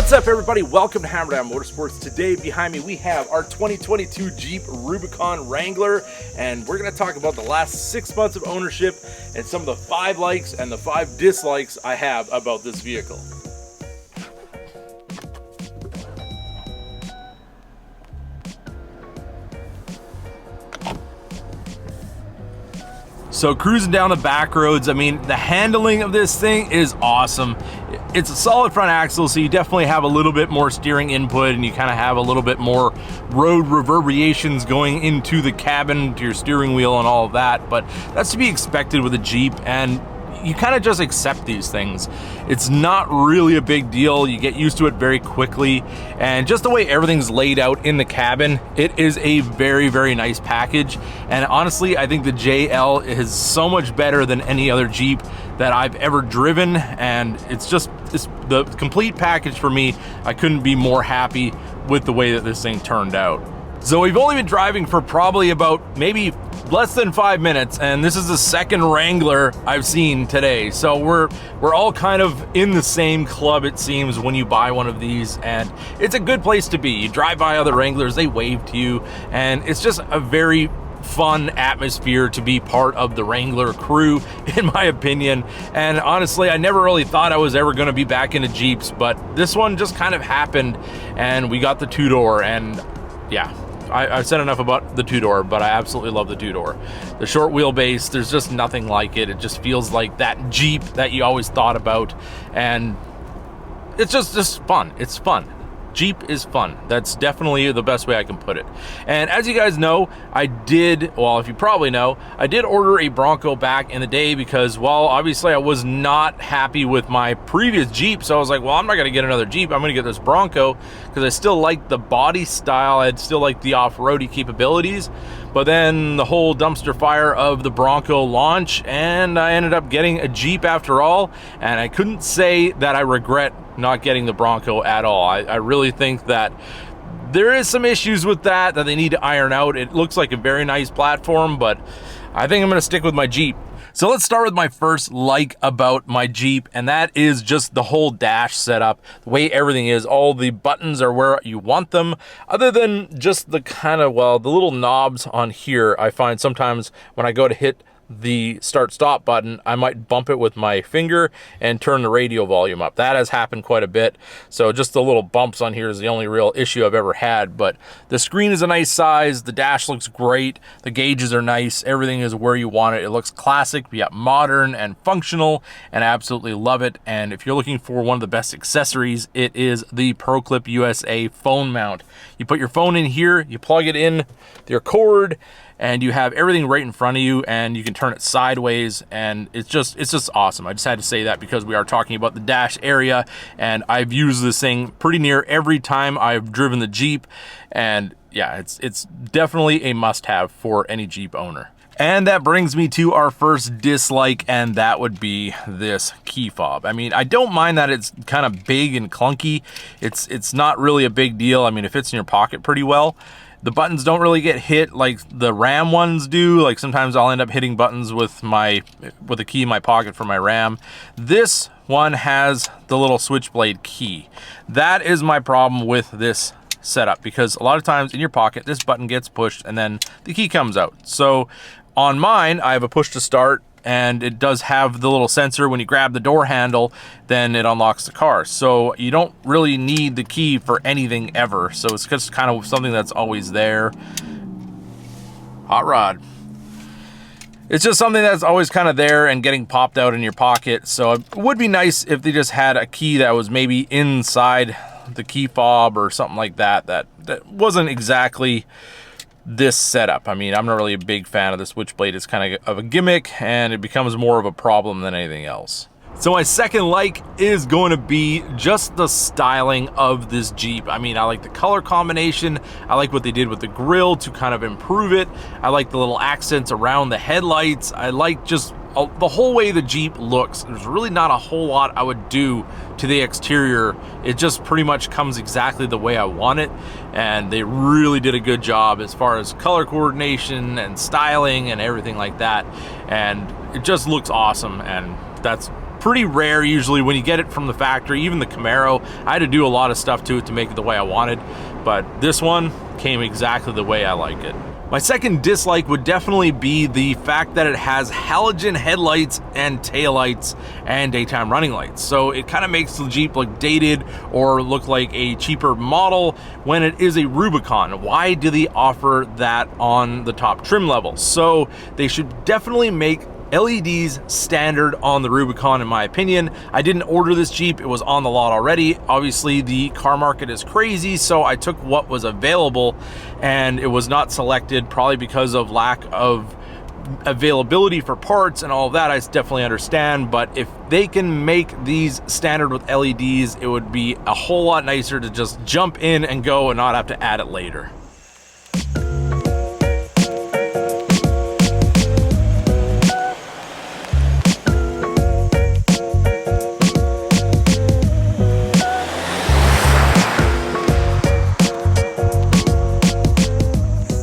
What's up, everybody? Welcome to Hammerdown Motorsports. Today behind me we have our 2022 Jeep Rubicon Wrangler, and we're going to talk about the last 6 months of ownership and some of the 5 likes and the 5 dislikes I have about this vehicle. So cruising down the back roads, I mean, the handling of this thing is awesome. It's a solid front axle, so you definitely have a little bit more steering input and you kind of have a little bit more road reverberations going into the cabin, to your steering wheel and all of that, but that's to be expected with a Jeep, and you kind of just accept these things. It's not really a big deal. You get used to it very quickly, and just the way everything's laid out in the cabin, it is a very, very nice package. And honestly, I think the JL is so much better than any other Jeep that I've ever driven, and it's the complete package for me. I couldn't be more happy with the way that this thing turned out. So we've only been driving for probably about maybe less than 5 minutes, and this is the second Wrangler I've seen today. So we're all kind of in the same club, it seems, when you buy one of these, and it's a good place to be. You drive by other Wranglers, they wave to you, and it's just a very fun atmosphere to be part of the Wrangler crew, in my opinion. And honestly, I never really thought I was ever going to be back into Jeeps, but this one just kind of happened, and we got the two-door, and yeah, I've said enough about the two-door, but I absolutely love the two-door. The short wheelbase, there's just nothing like it. It just feels like that Jeep that you always thought about, and it's just fun. It's fun. Jeep is fun. That's definitely the best way I can put it. And as you guys know, if you probably know, I did order a Bronco back in the day because, well, obviously I was not happy with my previous Jeep. So I was like, well, I'm not going to get another Jeep. I'm going to get this Bronco because I still like the body style. I still like the off-roady capabilities. But then the whole dumpster fire of the Bronco launch, and I ended up getting a Jeep after all. And I couldn't say that I regret not getting the Bronco at all. I really think that there is some issues with that they need to iron out. It looks like a very nice platform, but I think I'm going to stick with my Jeep. So let's start with my first like about my Jeep, and that is just the whole dash setup, the way everything is. All the buttons are where you want them, other than just the kind of, well, the little knobs on here. I find sometimes when I go to hit the start stop button, I might bump it with my finger and turn the radio volume up. That has happened quite a bit. So just the little bumps on here is the only real issue I've ever had, but the screen is a nice size. The dash looks great. The gauges are nice. Everything is where you want it. It looks classic, yet modern and functional, and I absolutely love it. And if you're looking for one of the best accessories, it is the ProClip USA phone mount. You put your phone in here, you plug it in your cord, and you have everything right in front of you, and you can turn it sideways, and it's just awesome. I just had to say that because we are talking about the dash area, and I've used this thing pretty near every time I've driven the Jeep, and yeah, it's definitely a must-have for any Jeep owner. And that brings me to our first dislike, and that would be this key fob. I mean, I don't mind that it's kind of big and clunky. It's not really a big deal. I mean, it fits in your pocket pretty well. The buttons don't really get hit like the Ram ones do. Like sometimes I'll end up hitting buttons with a key in my pocket for my Ram. This one has the little switchblade key. That is my problem with this setup, because a lot of times in your pocket, this button gets pushed and then the key comes out. So on mine, I have a push to start, and it does have the little sensor. When you grab the door handle, then it unlocks the car. So you don't really need the key for anything ever. So it's just kind of something that's always there. Hot rod. It's just something that's always kind of there and getting popped out in your pocket. So it would be nice if they just had a key that was maybe inside the key fob or something like that, that wasn't exactly this setup. I mean, I'm not really a big fan of the switchblade. It's kind of a gimmick, and it becomes more of a problem than anything else. So my second like is going to be just the styling of this Jeep. I mean, I like the color combination. I like what they did with the grille to kind of improve it. I like the little accents around the headlights. I like just the whole way the Jeep looks. There's really not a whole lot I would do to the exterior. It just pretty much comes exactly the way I want it, and they really did a good job as far as color coordination and styling and everything like that, and it just looks awesome, and that's pretty rare usually when you get it from the factory. Even the Camaro, I had to do a lot of stuff to it to make it the way I wanted, but this one came exactly the way I like it. My second dislike would definitely be the fact that it has halogen headlights and taillights and daytime running lights. So it kind of makes the Jeep look dated or look like a cheaper model when it is a Rubicon. Why do they offer that on the top trim level? So they should definitely make LEDs standard on the Rubicon, in my opinion. I didn't order this Jeep, it was on the lot already. Obviously the car market is crazy, so I took what was available, and it was not selected, probably because of lack of availability for parts and all of that. I definitely understand, but if they can make these standard with LEDs, it would be a whole lot nicer to just jump in and go and not have to add it later.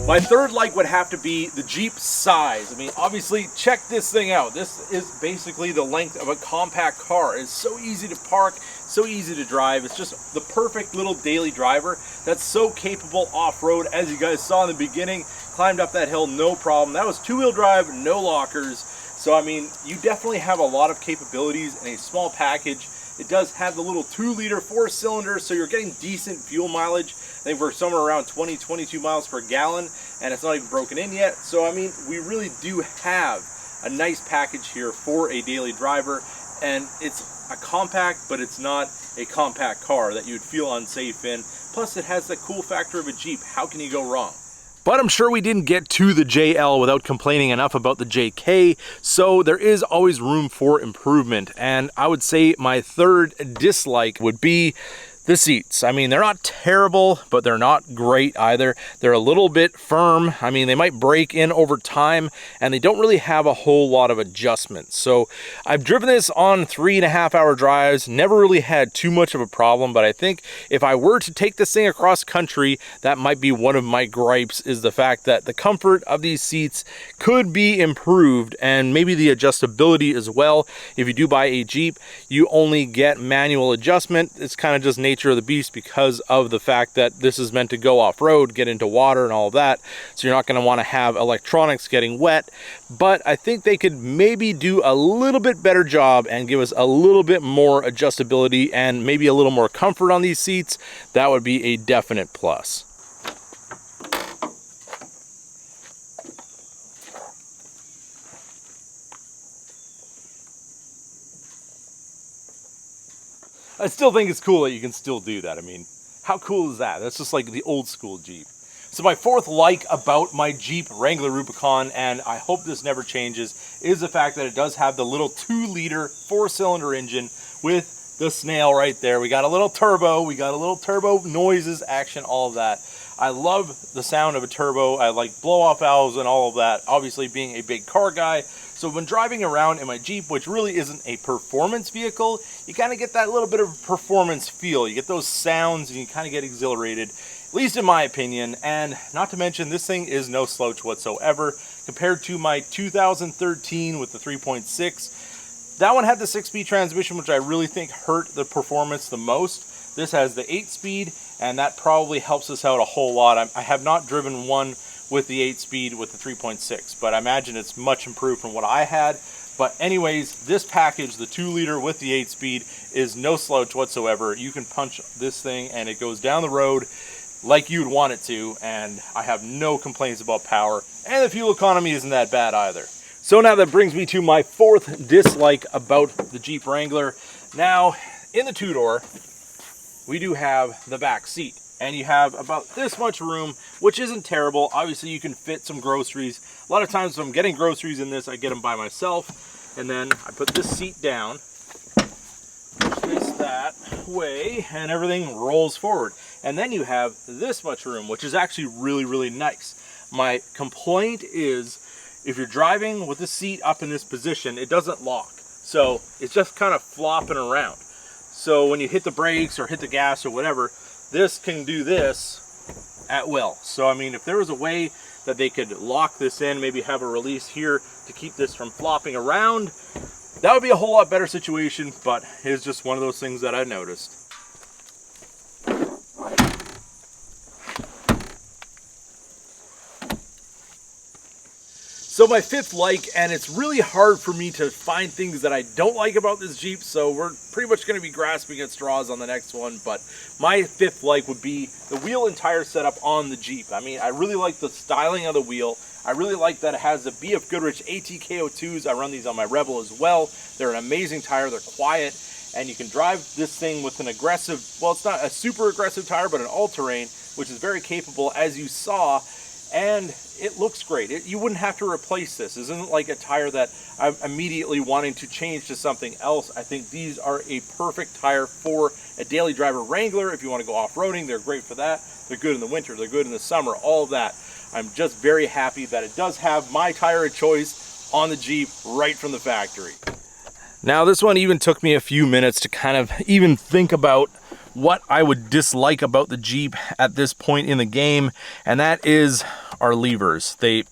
My third like would have to be the Jeep size. I mean, obviously, check this thing out. This is basically the length of a compact car. It's so easy to park, so easy to drive. It's just the perfect little daily driver that's so capable off-road. As you guys saw in the beginning, climbed up that hill, no problem. That was two-wheel drive, no lockers. So, I mean, you definitely have a lot of capabilities in a small package. It does have the little 2-liter 4-cylinder, so you're getting decent fuel mileage. I think we're somewhere around 20-22 miles per gallon, and it's not even broken in yet. So, I mean, we really do have a nice package here for a daily driver, and it's a compact, but it's not a compact car that you'd feel unsafe in. Plus, it has the cool factor of a Jeep. How can you go wrong? But I'm sure we didn't get to the JL without complaining enough about the JK, so there is always room for improvement. And I would say my third dislike would be the seats. I mean, they're not terrible, but they're not great either. They're a little bit firm. I mean, they might break in over time, and they don't really have a whole lot of adjustments. So I've driven this on 3.5-hour drives, never really had too much of a problem, but I think if I were to take this thing across country, that might be one of my gripes, is the fact that the comfort of these seats could be improved, and maybe the adjustability as well. If you do buy a Jeep, you only get manual adjustment. It's kind of just nature of the beast because of the fact that this is meant to go off-road, get into water and all of that, so you're not going to want to have electronics getting wet. But I think they could maybe do a little bit better job and give us a little bit more adjustability and maybe a little more comfort on these seats. That would be a definite plus. I still think it's cool that you can still do that. I mean, how cool is that? That's just like the old school Jeep. So my fourth like about my Jeep Wrangler Rubicon, and I hope this never changes, is the fact that it does have the little 2-liter 4-cylinder engine with the snail right there. We got a little turbo, noises, action, all of that. I love the sound of a turbo. I like blow-off valves and all of that, obviously being a big car guy. So when driving around in my Jeep, which really isn't a performance vehicle, you kind of get that little bit of performance feel. You get those sounds and you kind of get exhilarated, at least in my opinion. And not to mention, this thing is no slouch whatsoever compared to my 2013 with the 3.6. That one had the 6-speed transmission, which I really think hurt the performance the most. This has the 8-speed, and that probably helps us out a whole lot. I have not driven one with the 8-speed with the 3.6, but I imagine it's much improved from what I had. But anyways, this package, the 2-liter with the 8-speed, is no slouch whatsoever. You can punch this thing and it goes down the road like you'd want it to, and I have no complaints about power, and the fuel economy isn't that bad either. So now that brings me to my fourth dislike about the Jeep Wrangler. Now, in the two-door, we do have the back seat, and you have about this much room, which isn't terrible. Obviously, you can fit some groceries. A lot of times when I'm getting groceries in this, I get them by myself, and then I put this seat down, push this that way, and everything rolls forward. And then you have this much room, which is actually really, really nice. My complaint is, if you're driving with the seat up in this position, it doesn't lock. So it's just kind of flopping around. So when you hit the brakes or hit the gas or whatever, this can do this at will. So I mean, if there was a way that they could lock this in, maybe have a release here to keep this from flopping around, That would be a whole lot better situation, but it's just one of those things that I noticed. So my fifth like, and it's really hard for me to find things that I don't like about this Jeep, so we're pretty much going to be grasping at straws on the next one, but my fifth like would be the wheel and tire setup on the Jeep. I mean, I really like the styling of the wheel. I really like that it has the BF Goodrich ATKO2s. I run these on my Rebel as well. They're an amazing tire. They're quiet, and you can drive this thing with an aggressive, well, it's not a super aggressive tire, but an all-terrain, which is very capable, as you saw, and it looks great. You wouldn't have to replace this. This isn't like a tire that I'm immediately wanting to change to something else. I think these are a perfect tire for a daily driver Wrangler. If you want to go off-roading, they're great for that. They're good in the winter, they're good in the summer, all of that. I'm just very happy that it does have my tire of choice on the Jeep right from the factory. Now this one even took me a few minutes to kind of even think about what I would dislike about the Jeep at this point in the game, and that is our levers. They're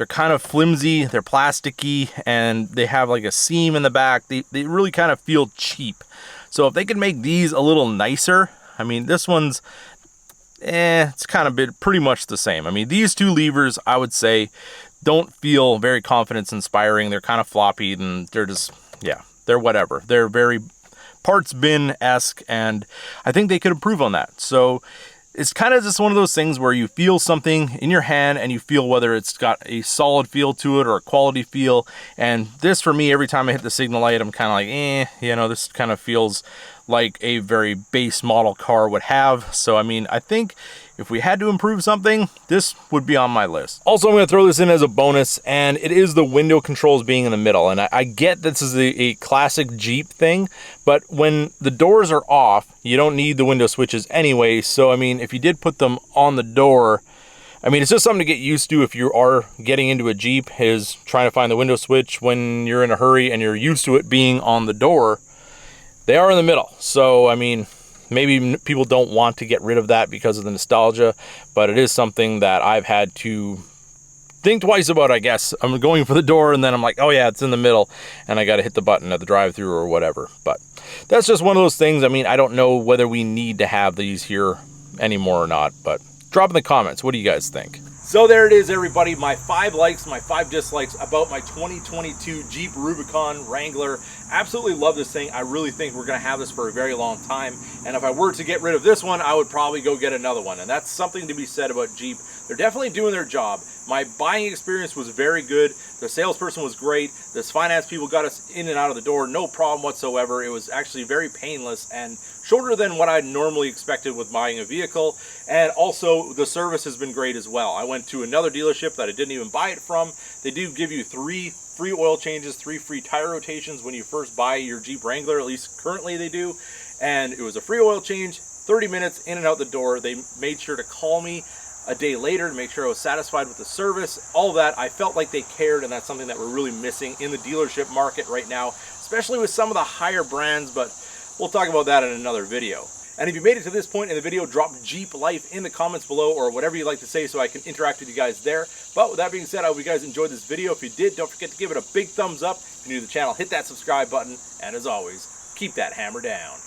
kind of flimsy, they're plasticky, and they have like a seam in the back. They really kind of feel cheap. So if they could make these a little nicer, I mean, this one's it's kind of pretty much the same. I mean, these two levers, I would say, don't feel very confidence inspiring. They're kind of floppy, and they're just, yeah, they're whatever. They're very parts bin-esque, and I think they could improve on that. So it's kind of just one of those things where you feel something in your hand and you feel whether it's got a solid feel to it or a quality feel. And this, for me, every time I hit the signal light, I'm kind of like, you know, this kind of feels like a very base model car would have. So, I mean, I think if we had to improve something, this would be on my list. Also, I'm going to throw this in as a bonus, and it is the window controls being in the middle. And I get this is a classic Jeep thing, but when the doors are off, you don't need the window switches anyway. So, I mean, if you did put them on the door, I mean, it's just something to get used to if you are getting into a Jeep, is trying to find the window switch when you're in a hurry and you're used to it being on the door. They are in the middle. So, I mean, maybe people don't want to get rid of that because of the nostalgia, but it is something that I've had to think twice about, I guess. I'm going for the door, and then I'm like, oh yeah, it's in the middle, and I got to hit the button at the drive-thru or whatever. But that's just one of those things. I mean, I don't know whether we need to have these here anymore or not, but drop in the comments. What do you guys think? So there it is, everybody. My 5 likes, my 5 dislikes about my 2022 Jeep Rubicon Wrangler. Absolutely love this thing. I really think we're going to have this for a very long time. And if I were to get rid of this one, I would probably go get another one. And that's something to be said about Jeep. They're definitely doing their job. My buying experience was very good. The salesperson was great. This finance people got us in and out of the door, no problem whatsoever. It was actually very painless and shorter than what I normally expected with buying a vehicle. And also, the service has been great as well. I went to another dealership that I didn't even buy it from. They do give you 3 free oil changes, 3 free tire rotations when you first buy your Jeep Wrangler, at least currently they do. And it was a free oil change, 30 minutes in and out the door. They made sure to call me a day later to make sure I was satisfied with the service. All of that, I felt like they cared, and that's something that we're really missing in the dealership market right now, especially with some of the higher brands, but we'll talk about that in another video. And if you made it to this point in the video, drop Jeep Life in the comments below, or whatever you'd like to say, so I can interact with you guys there. But with that being said, I hope you guys enjoyed this video. If you did, don't forget to give it a big thumbs up. If you're new to the channel, hit that subscribe button, and as always, keep that hammer down.